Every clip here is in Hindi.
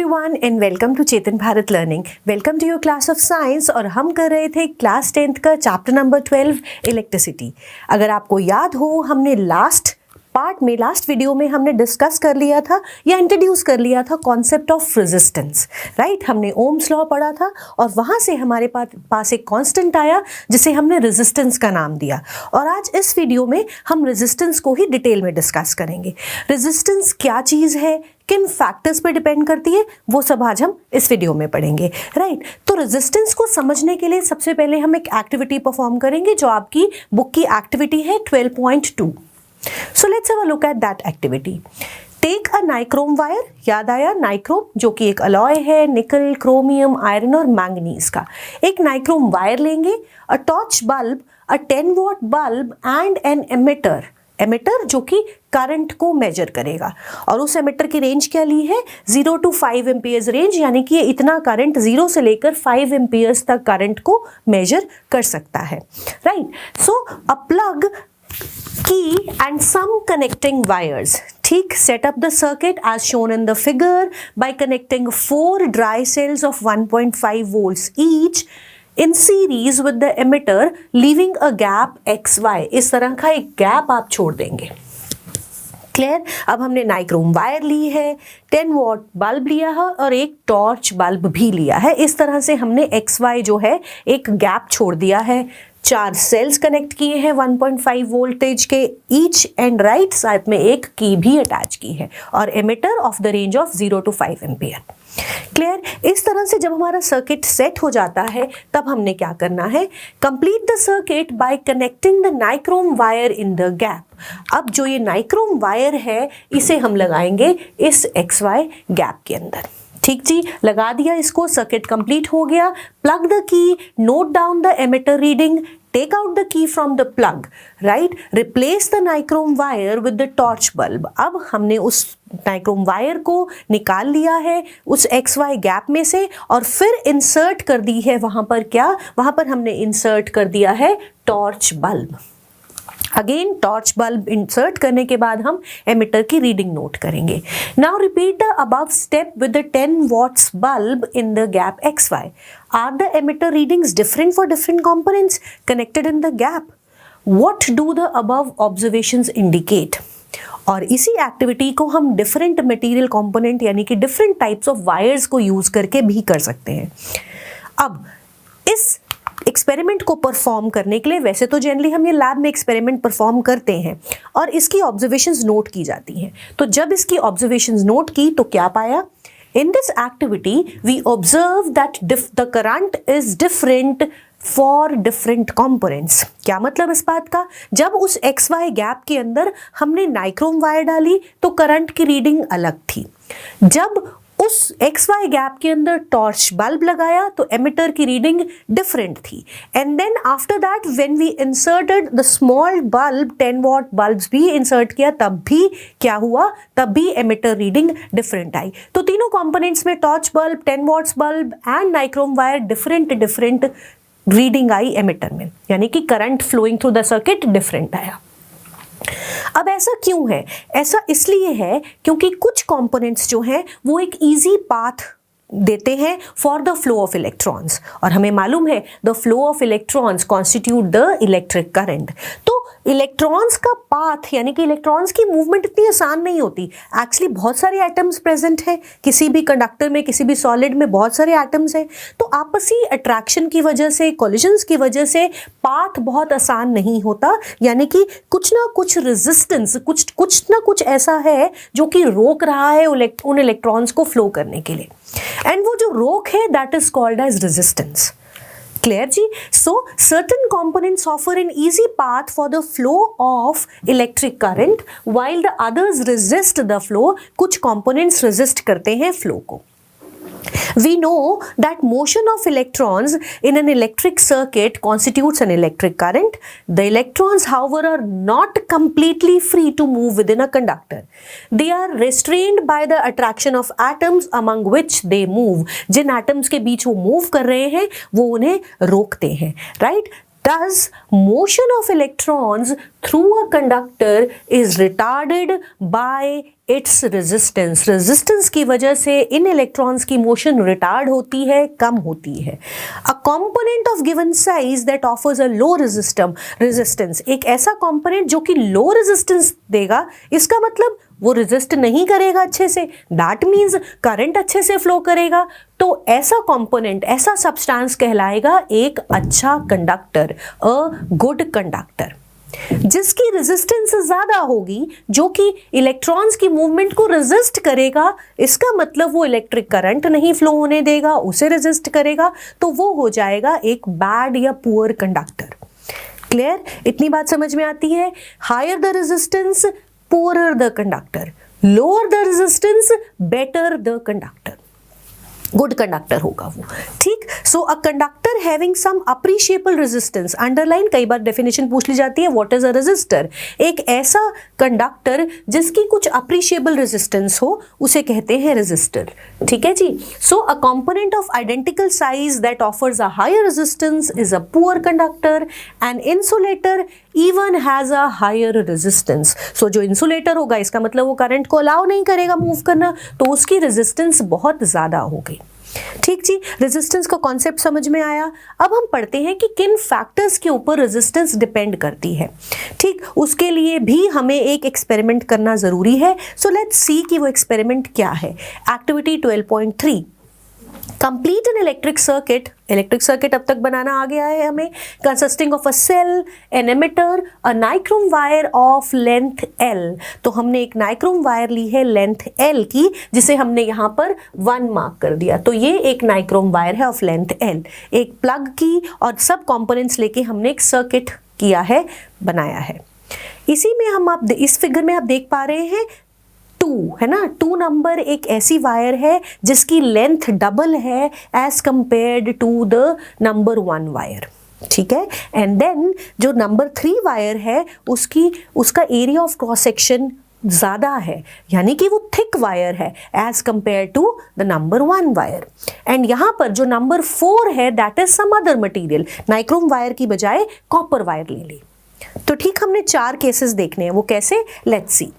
Everyone and welcome to Chetan Bharat learning. Welcome to your class of science. और हम कर रहे थे क्लास 10th का चैप्टर नंबर 12 इलेक्ट्रिसिटी। अगर आपको याद हो, हमने लास्ट वीडियो में हमने डिस्कस कर लिया था या इंट्रोड्यूस कर लिया था कॉन्सेप्ट ऑफ रेजिस्टेंस, राइट। हमने ओम्स लॉ पढ़ा था और वहाँ से हमारे पास एक कांस्टेंट आया जिसे हमने रेजिस्टेंस का नाम दिया। और आज इस वीडियो में हम रेजिस्टेंस को ही डिटेल में डिस्कस करेंगे। रेजिस्टेंस क्या चीज़ है, किन फैक्टर्स पर डिपेंड करती है, वो सब आज हम इस वीडियो में पढ़ेंगे, राइट। तो रेजिस्टेंस को समझने के लिए सबसे पहले हम एक एक्टिविटी परफॉर्म करेंगे जो आपकी बुक की एक्टिविटी है 12.2। So let's have a look at that activity. Take a nichrome wire, याद आया नाइक्रोम जो कि एक अलॉय है निकल, क्रोमियम, आयरन और मैंगनीज का। एक नाइक्रोम वायर लेंगे, a torch bulb, a 10 watt bulb and an ammeter जो कि करंट को मेजर करेगा। और उस एमिटर की रेंज क्या ली है, 0 to 5 एम्पियर्स रेंज, यानी कि ये इतना करंट 0 से लेकर 5 एम्पियर्स तक करंट को मेजर कर सकता है, right. So a plug, key and some connecting wires, ठीक। set up the circuit as shown in the figure by connecting 4 dry cells of 1.5 volts each in series with the emitter, leaving a gap xy। इस तरह का एक गैप आप छोड़ देंगे, क्लियर। अब हमने नाइक्रोम वायर ली है, 10 वॉट बल्ब लिया है और एक टॉर्च बल्ब भी लिया है। इस तरह से हमने XY जो है एक गैप छोड़ दिया है। 4 सेल्स कनेक्ट किए हैं 1.5 वोल्टेज के ईच एंड राइट, साथ में एक की भी अटैच की है और emitter of the range of 0 to 5 ampere, clear. इस तरह से जब हमारा सर्किट सेट हो जाता है तब हमने क्या करना है, complete the circuit by connecting the nichrome wire in the gap. अब जो ये नाइक्रोम वायर है इसे हम लगाएंगे इस XY गैप के अंदर, ठीक जी। लगा दिया इसको, सर्किट कंप्लीट हो गया। Plug the key, note down the ammeter reading, take out the key from the plug, right, replace the nichrome wire with the torch bulb। अब हमने उस नाइक्रोम वायर को निकाल लिया है उस XY गैप में से और फिर इंसर्ट कर दी है वहां पर क्या, वहां पर हमने इंसर्ट कर दिया है torch bulb. Again torch bulb insert करने के बाद हम एमिटर की रीडिंग नोट करेंगे। Now repeat the above step with the 10 watts bulb in the gap XY। Are the ammeter readings different for different components connected in the gap? What do the above observations indicate? और इसी एक्टिविटी को हम डिफरेंट मटेरियल कंपोनेंट यानी कि डिफरेंट टाइप्स ऑफ वायर्स को यूज करके भी कर सकते हैं। अब इस एक्सपेरिमेंट को परफॉर्म करने के लिए, वैसे तो जनरली हम ये लैब में एक्सपेरिमेंट परफॉर्म करते हैं और इसकी ऑब्जर्वेशंस नोट की जाती हैं। तो जब इसकी ऑब्जर्वेशंस नोट की तो क्या पाया, in this activity we observe that the current is different for different components. क्या मतलब इस बात का, जब उस XY गैप के अंदर हमने नाइक्रोम वायर डाली तो करंट की रीडिंग अलग थी, जब उस XY गैप के अंदर टॉर्च बल्ब लगाया तो एमिटर की रीडिंग डिफरेंट थी। And then after that when we inserted the small bulb, 10 watt bulbs भी इंसर्ट किया, तब भी क्या हुआ, तब भी एमिटर रीडिंग डिफरेंट आई। तो तीनों कंपोनेंट्स में torch bulb, 10 watts bulb and nichrome wire different reading आई एमिटर में, यानी कि current flowing through the circuit different आया। अब ऐसा क्यों है? ऐसा इसलिए है क्योंकि कुछ कंपोनेंट्स जो हैं वो एक इजी पाथ देते हैं for the flow of electrons, और हमें मालूम है the flow of electrons constitute the electric current. तो इलेक्ट्रॉन्स का पाथ यानी कि इलेक्ट्रॉन्स की मूवमेंट इतनी आसान नहीं होती। एक्चुअली बहुत सारे एटम्स प्रेजेंट हैं किसी भी कंडक्टर में, किसी भी सॉलिड में बहुत सारे एटम्स हैं, तो आपसी अट्रैक्शन की वजह से, कोलिजन्स की वजह से पाथ बहुत आसान नहीं होता, यानी कि कुछ ना कुछ रेजिस्टेंस, कुछ ना कुछ ऐसा है जो कि रोक रहा है उन इलेक्ट्रॉन्स को फ्लो करने के लिए, एंड वो जो रोक है that is called as resistance, clear जी। So certain components offer an easy path for the flow of electric current while the others resist the flow। कुछ components resist करते हैं flow को। We know that motion of electrons in an electric circuit constitutes an electric current. The electrons, however, are not completely free to move within a conductor. They are restrained by the attraction of atoms among which they move. Jin atoms के बीच वो move कर रहे हैं वो उन्हें रोकते हैं, right? Thus, motion of electrons through a conductor is retarded by its resistance. Resistance की वजह से इन इलेक्ट्रॉन्स की मोशन रिटार्ड होती है, कम होती है. A component of given size that offers a low resistance, एक ऐसा component जो कि low resistance देगा, इसका मतलब वो resist नहीं करेगा अच्छे से, that means करंट अच्छे से फ्लो करेगा. तो ऐसा कंपोनेंट, ऐसा सब्सटेंस कहलाएगा एक अच्छा कंडक्टर, अ गुड कंडक्टर. जिसकी रेजिस्टेंस ज्यादा होगी, जो कि इलेक्ट्रॉन्स की मूवमेंट को रेजिस्ट करेगा, इसका मतलब वो इलेक्ट्रिक करंट नहीं फ्लो होने देगा, उसे रेजिस्ट करेगा, तो वो हो जाएगा एक बैड या पुअर कंडक्टर. क्लियर? इतनी बात समझ में आती है? Higher the resistance, poorer the conductor. Lower the resistance, better the conductor. Good conductor होगा वो. ठीक. So a conductor having some appreciable resistance, underline, कई बार डेफिनेशन पूछ ली जाती है, व्हाट इज अ रेजिस्टर. एक ऐसा कंडक्टर जिसकी कुछ अप्रिशिएबल रेजिस्टेंस हो, उसे कहते हैं रेजिस्टर. ठीक है जी. So a component of identical size that offers a higher resistance is a poor conductor. And insulator even has a higher resistance. So जो इंसुलेटर होगा, इसका मतलब वो करंट को अलाउ नहीं करेगा मूव करना, तो उसकी रेजिस्टेंस बहुत ज्यादा होगी. ठीक जी. रेजिस्टेंस का कॉन्सेप्ट समझ में आया. अब हम पढ़ते हैं कि किन फैक्टर्स के ऊपर रेजिस्टेंस डिपेंड करती है. ठीक. उसके लिए भी हमें एक एक्सपेरिमेंट करना जरूरी है. सो लेट्स सी कि वो एक्सपेरिमेंट क्या है. Activity 12.3, complete an electric circuit. Electric circuit अब तक बनाना आ गया है हमें. Consisting of a cell, an ammeter, a nichrome wire of length L. तो हमने एक नाइक्रोम वायर ली है लेंथ L की, जिसे हमने यहाँ पर 1 मार्क कर दिया. तो ये एक नाइक्रोम वायर है ऑफ लेंथ L. एक प्लग की और सब कंपोनेंट्स लेके हमने एक सर्किट किया है, बनाया है. इसी में हम आप इस फिगर में आप देख पा रहे हैं 2 है ना. 2 नंबर एक ऐसी वायर है जिसकी लेंथ डबल है as compared to the number 1 wire. ठीक है. एंड देन जो नंबर 3 वायर है, उसका एरिया ऑफ क्रॉस सेक्शन ज्यादा है, यानी कि वो थिक वायर है as compare to the number 1 wire. And यहां पर जो नंबर 4 है, that is some other material. Nichrome wire की बजाय कॉपर वायर ले ली. तो ठीक, हमने 4 केसेस देखने हैं. वो कैसे? Let's see.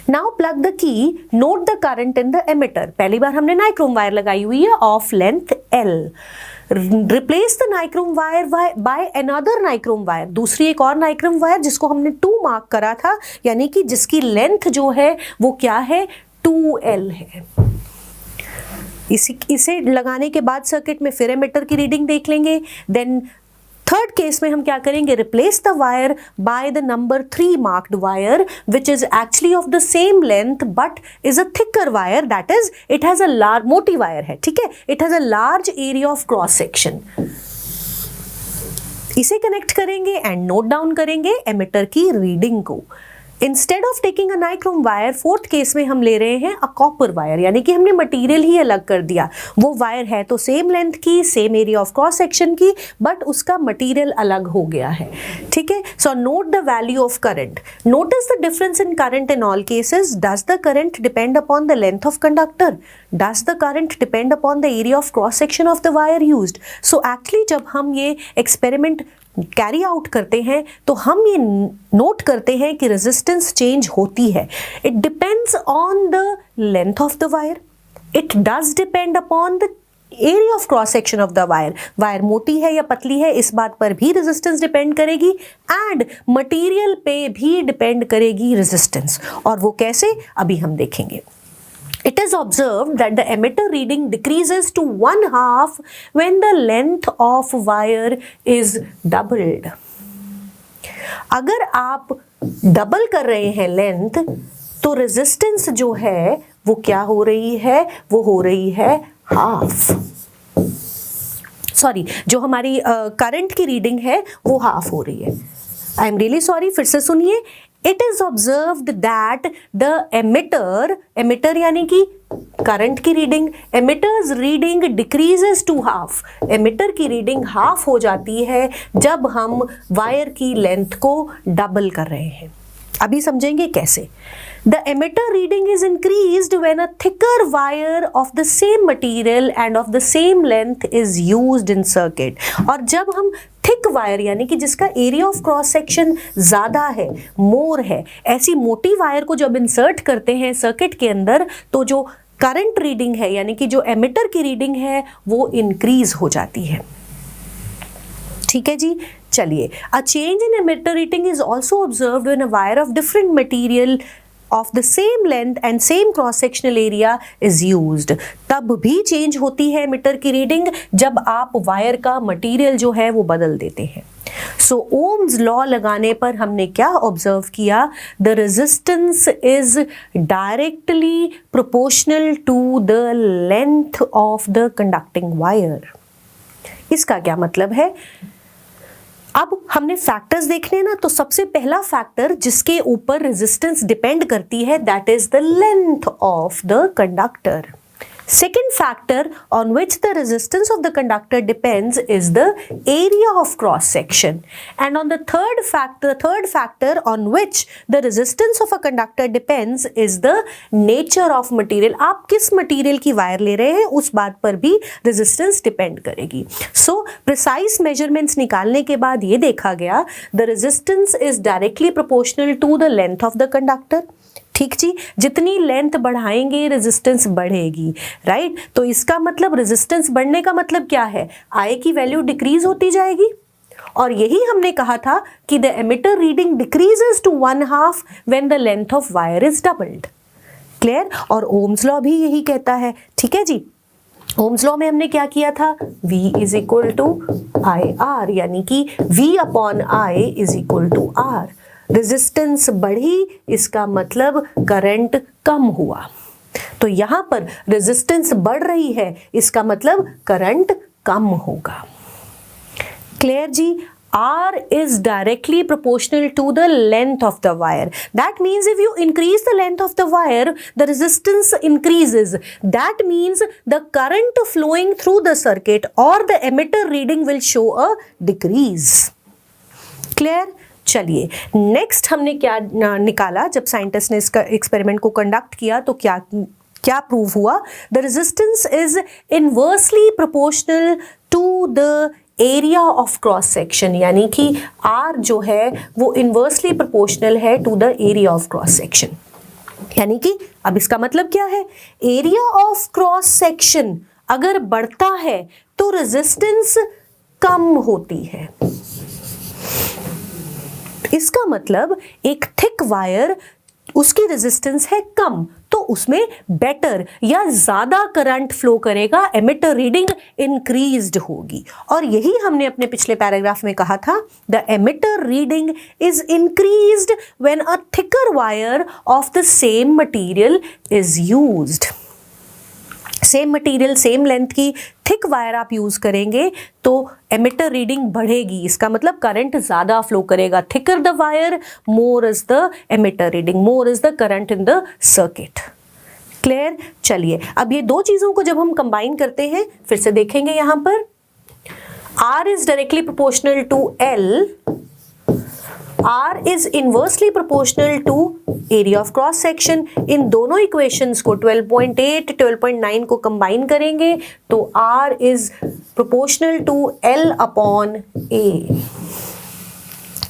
Now plug the key, note the current in the emitter. पहली बार हमने नाइक्रोम वायर लगाई हुई है of length L. Replace the nichrome wire by another nichrome wire. दूसरी एक और नाइक्रोम वायर जिसको हमने 2 मार्क करा था, यानी कि जिसकी लेंथ जो है वो क्या है? 2L है. इसे लगाने के बाद सर्किट में फिर एमिटर की रीडिंग देख लेंगे. देन थर्ड केस में हम क्या करेंगे? Replace the wire by the number 3 marked wire which is actually of the same length but is a thicker wire. That is it has a large, मोटी वायर है. ठीक है. It has a large area of cross section. इसे कनेक्ट करेंगे एंड नोट डाउन करेंगे एमिटर की रीडिंग को. Instead of taking a nichrome wire, fourth case में हम ले रहे हैं अ कॉपर वायर, यानी कि हमने मटेरियल ही अलग कर दिया. वो वायर है तो सेम लेंथ की, same area of cross section की, बट उसका मटेरियल अलग हो गया है. ठीक है. So note the value of current. Notice the difference in current in all cases. Does the current depend upon the length of conductor? Does the current depend upon the area of cross section of the wire used? So actually जब हम ये एक्सपेरिमेंट कैरी आउट करते हैं तो हम ये नोट करते हैं कि रेजिस्टेंस चेंज होती है. It depends on the length of the wire. It does depend upon the area of cross section of the wire. Wire मोटी है या पतली है, इस बात पर भी रेजिस्टेंस डिपेंड करेगी. एंड मटेरियल पे भी डिपेंड करेगी रेजिस्टेंस. और वो कैसे, अभी हम देखेंगे. It is observed that the emitter reading decreases to 1/2 when the length of wire is doubled. अगर आप डबल कर रहे हैं लेंथ, तो रेजिस्टेंस जो है वो क्या हो रही है? वो हो रही है हाफ. सॉरी, जो हमारी करंट की रीडिंग है वो हाफ हो रही है. आई एम रियली सॉरी, फिर से सुनिए. It is observed that the emitter यानी कि करंट की reading, ammeters reading decreases to half. Ammeter की रीडिंग हाफ हो जाती है जब हम वायर की लेंथ को डबल कर रहे हैं. अभी समझेंगे कैसे। The emitter reading is increased when a thicker wire of the same material and of the same length is used in circuit। और जब हम थिक वायर यानी कि जिसका एरिया ऑफ क्रॉस सेक्शन ज़्यादा है, मोर है, ऐसी मोटी वायर को जब इंसर्ट करते हैं सर्किट के अंदर, तो जो करंट रीडिंग है यानी कि जो एमिटर की रीडिंग है वो इंक्रीज हो जाती है। ठीक है जी, चलिए। A change in emitter reading is also observed when a wire of different material of the same length and same cross sectional area is used। तब भी चेंज होती है emitter की रीडिंग जब आप वायर का मटेरियल जो है वो बदल देते हैं। सो ओम्स लॉ लगाने पर हमने क्या ऑब्जर्व किया? The resistance is directly proportional to the length of the conducting wire. इसका क्या मतलब है? अब हमने फैक्टर्स देखने ना, तो सबसे पहला फैक्टर जिसके ऊपर रेजिस्टेंस डिपेंड करती है that is the length of the conductor. Second factor on which the resistance of the conductor depends is the area of cross section, and on the third factor on which the resistance of a conductor depends is the nature of material। आप किस मटेरियल की वायर ले रहे हैं उस बात पर भी रेजिस्टेंस डिपेंड करेगी। सो प्रिसाइज मेजरमेंट्स निकालने के बाद ये देखा गया the resistance is directly proportional to the length of the conductor. ठीक जी, जितनी लेंथ बढ़ाएंगे रेजिस्टेंस बढ़ेगी, राइट। तो इसका मतलब रेजिस्टेंस बढ़ने का मतलब क्या है? आई की वैल्यू डिक्रीज होती जाएगी, और यही हमने कहा था कि the ammeter reading decreases to 1/2 when the length of wire is doubled. Clear? और ओम्स लॉ भी यही कहता है। ठीक है जी, ओम्स लॉ में हमने क्या किया था? V is equal to IR, यानी कि V upon I is equal to R। Resistance बढ़ी, इसका मतलब करंट कम हुआ। तो यहां पर रेजिस्टेंस बढ़ रही है, इसका मतलब करंट कम होगा। क्लियर जी? R is directly proportional to the length of the wire. That means if you increase the length of the wire, the resistance increases. That means the current flowing through the circuit or the emitter reading will show a decrease. Clear? चलिए, नेक्स्ट हमने क्या निकाला जब साइंटिस्ट ने इसका एक्सपेरिमेंट को कंडक्ट किया, तो क्या प्रूव हुआ? The resistance is inversely proportional to the area of cross section, यानी कि R जो है वो इनवर्सली प्रोपोर्शनल है to the area of cross section. यानी कि अब इसका मतलब क्या है? एरिया ऑफ क्रॉस सेक्शन अगर बढ़ता है तो रेजिस्टेंस कम होती है। इसका मतलब एक थिक वायर, उसकी रेजिस्टेंस है कम, तो उसमें बेटर या ज्यादा करंट फ्लो करेगा, एमिटर रीडिंग इंक्रीज्ड होगी। और यही हमने अपने पिछले पैराग्राफ में कहा था, the ammeter reading is increased when a thicker wire of the same material is used. Same material, same length की थिक वायर आप यूज करेंगे तो एमिटर रीडिंग बढ़ेगी, इसका मतलब करंट ज्यादा फ्लो करेगा। Thicker the wire, more is the ammeter reading, more is the current in the circuit. Clear? चलिए, अब ये दो चीजों को जब हम कंबाइन करते हैं, फिर से देखेंगे यहां पर R is directly proportional to L, R is inversely proportional to area of cross section। इन दोनों इक्वेशंस को 12.8, 12.9 को कंबाइन करेंगे तो R is proportional to L upon A।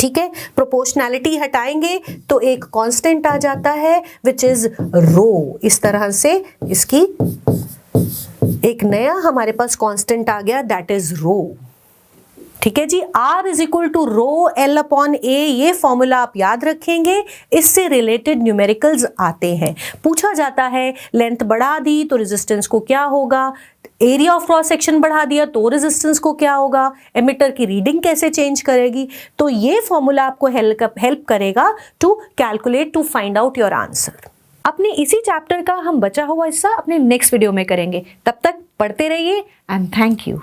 ठीक है, प्रोपोर्शनैलिटी हटाएंगे तो एक कांस्टेंट आ जाता है विच इज रो। इस तरह से इसकी एक नया हमारे पास कांस्टेंट आ गया, दैट इज रो। ठीक है जी, R is equal to rho L upon A, ये फॉर्मूला आप याद रखेंगे, इससे रिलेटेड न्यूमेरिकल्स आते हैं। पूछा जाता है लेंथ बढ़ा दी तो रेजिस्टेंस को क्या होगा, एरिया ऑफ क्रॉस सेक्शन बढ़ा दिया तो रेजिस्टेंस को क्या होगा, एमिटर की रीडिंग कैसे चेंज करेगी। तो ये फॉर्मूला आपको हेल्प करेगा to calculate, to find out your answer. अपने इसी चैप्टर का हम बचा हुआ हिस्सा अपने नेक्स्ट वीडियो में करेंगे। तब तक पढ़ते रहिए एंड थैंक यू।